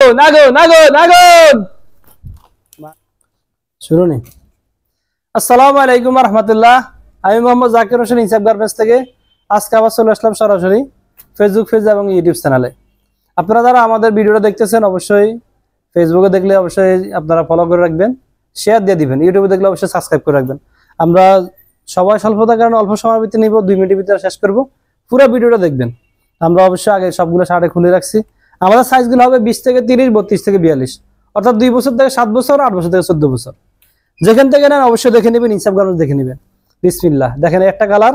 আগুন আগুন আগুন আগুন শুরু নেই। আসসালামু আলাইকুম ওয়া রাহমাতুল্লাহ। আমি মোহাম্মদ জাকির হোসেন ইনসাফ গার্মেন্টস থেকে আজকে আবার চলে আসলাম সরাসরি ফেসবুক পেজ এবং ইউটিউব চ্যানেলে। আপনারা যারা আমাদের ভিডিওটা দেখতেছেন অবশ্যই ফেসবুকে দেখলে অবশ্যই আপনারা ফলো করে রাখবেন, শেয়ার দিয়ে দিবেন। ইউটিউবে দেখলে অবশ্যই সাবস্ক্রাইব করে রাখবেন। আমরা সবাই স্বল্পতার কারণে অল্প সময়ের ভিতরে নিব, 2 মিনিটের ভিতরে শেষ করব। পুরো ভিডিওটা দেখবেন। আমরা অবশ্যই আগে সবগুলো শার্টে খুলে রাখছি। আমাদের সাইজগুলো হবে 20 থেকে 30, 32 থেকে 42, অর্থাৎ 2 বছর থেকে 7 বছর, 8 বছর থেকে 14 বছর। যেখান থেকে নেন অবশ্যই দেখে নেবেন, ইনসাফ গার্মেন্টস দেখে নেবেন। বিসমিল্লাহ। দেখেন একটা কালার,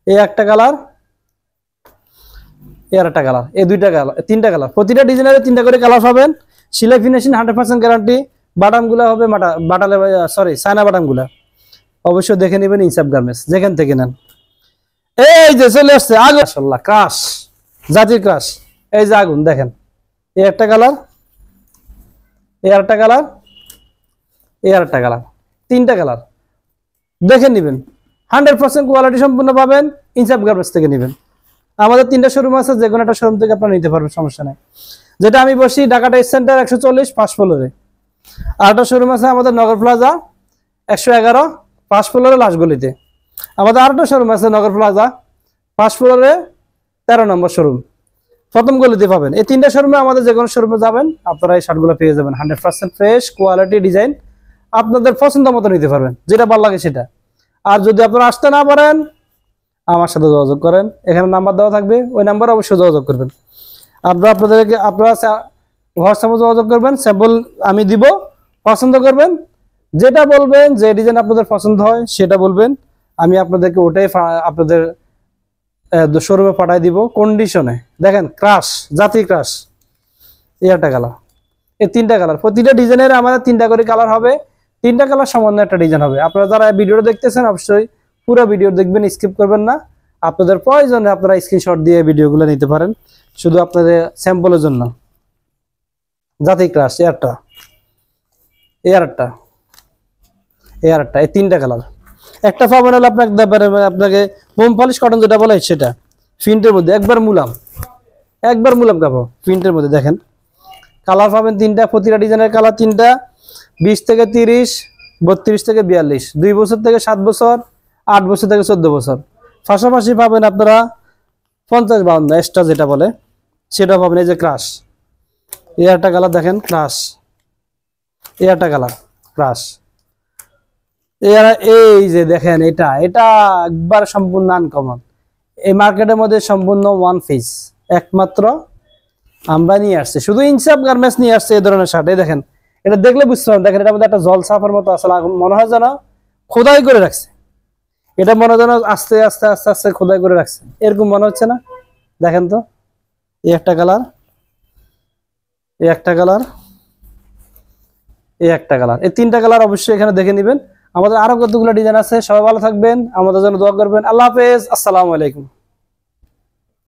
এই একটা কালার, এর একটা কালার, এই দুইটা কালার, তিনটা কালার। প্রতিটা ডিজাইনের 3টা করে কালার পাবেন। সেলাই ফিনিশিং 100% গ্যারান্টি। বাটামগুলো হবে বাটালে চায়না বাটামগুলো। অবশ্যই দেখে নেবেন ইনসাফ গার্মেন্টস যেখান থেকে নেন। এই যে চলে আসছে আগুন, মাশাআল্লাহ, ক্রাশ, জাতির ক্রাশ। এই যে আগুন দেখেন, এই একটা কালার, এই আরেকটা কালার, এই আরেকটা কালার, 3টা কালার দেখে নেবেন। 100% কোয়ালিটি সম্পূর্ণ পাবেন, ইনসাফ গার্মেন্টস থেকে নেবেন। আমাদের 3টা শোরুম আছে, যে কোনো একটা শোরুম থেকে আপনারা নিতে পারবেন, সমস্যা নাই। যেটা আমি বসি ঢাকা টাইস সেন্টার 140 5 ফ্লোরে। আর একটা শোরুম আছে আমাদের নগর প্লাজা 111 5 ফ্লোরে লাস্ট গলিতে। আমাদের আরেকটা শোরুম আছে নগর প্লাজা 5 ফ্লোরে 13 নম্বর শোরুম, প্রথম গলিতে পাবেন। এই 3টা শোরুমে আমাদের যে কোনো শোরুমে যাবেন আপনারা এই শার্টগুলো পেয়ে যাবেন। 100% ফ্রেশ কোয়ালিটি, ডিজাইন আপনাদের পছন্দ মতো নিতে পারবেন, যেটা ভালো লাগে সেটা। আর যদি আপনারা আসতে না পারেন আমার সাথে যোগাযোগ করেন, এখানে নাম্বার দেওয়া থাকবে, ওই নাম্বারে অবশ্যই যোগাযোগ করবেন। আপনারা হোয়াটসঅ্যাপে যোগাযোগ করবেন, স্যাম্পল আমি দিব, পছন্দ করবেন, যেটা বলবেন, যে ডিজাইন আপনাদের পছন্দ হয় সেটা বলবেন, আমি আপনাদেরকে ওটাই আপনাদের শোরুমে পাঠাই দিব কন্ডিশনে। দেখেন ক্রাশ, জাতি ক্রাশ, এই একটা কালার, এই 3টা কালার। প্রতিটা ডিজাইনের আমাদের 3টা করে কালার হবে, 3টা কালার সামান্য একটা ডিজাইন হবে। আপনারা যারা ভিডিওটা দেখতেছেন অবশ্যই পুরো ভিডিও দেখবেন, স্কিপ করবেন না। আপনাদের প্রয়োজনে আপনারা স্ক্রিনশট দিয়ে ভিডিওগুলো নিতে পারেন, শুধু আপনাদের স্যাম্পলের জন্য। জাতি ক্রাশ, এয়ারটা, এয়ারটা, এয়ারটা, এই 3টা কালার। একটা পাবেন হলো আপনাকে মোম পলিশ কটন যেটা বলে সেটা, প্রিন্টের মধ্যে একবার মুলাম কাপড়, প্রিন্টের মধ্যে। দেখেন কালার পাবেন 3টা, প্রতিটা ডিজাইনের কালার 3টা। 20 থেকে 30, 32 থেকে 42, 2 বছর থেকে 7 বছর, 8 বছর থেকে 14 বছর। পাশাপাশি পাবেন আপনারা 50-52 এক্সট্রা যেটা বলে সেটা পাবেন। এই যে ক্রাশ, এই একটা কালার দেখেন, ক্রাশ, এই একটা কালার, ক্রাশ। এই যে দেখেন, এটা একবার সম্পূর্ণ আনকমন, এই মার্কেটের মধ্যে সম্পূর্ণ ওয়ান পিস, একমাত্র আমরা নিয়ে আসছি, শুধু ইনসাফ গার্মেন্টস নিয়ে আসছে এই ধরনের শার্ট। এই দেখেন, এটা দেখলে বুঝতে পারবেন। দেখেন এটার মধ্যে একটা জল ছাপার মতো আসলে মনে হয় যেন খোদাই করে রাখছে। এটা মনে হয় যেন আস্তে আস্তে আস্তে আস্তে খোদাই করে রাখছে, এরকম মনে হচ্ছে না? দেখেন তো, এই একটা কালার, এই একটা কালার, এই একটা কালার, এই 3টা কালার অবশ্যই এখানে দেখে নেবেন। আমাদের আরো কতগুলো ডিজাইন আছে। সবাই ভালো থাকবেন, আমাদের জন্য দোয়া করবেন। আল্লাহ হাফেজ, আসসালামু আলাইকুম।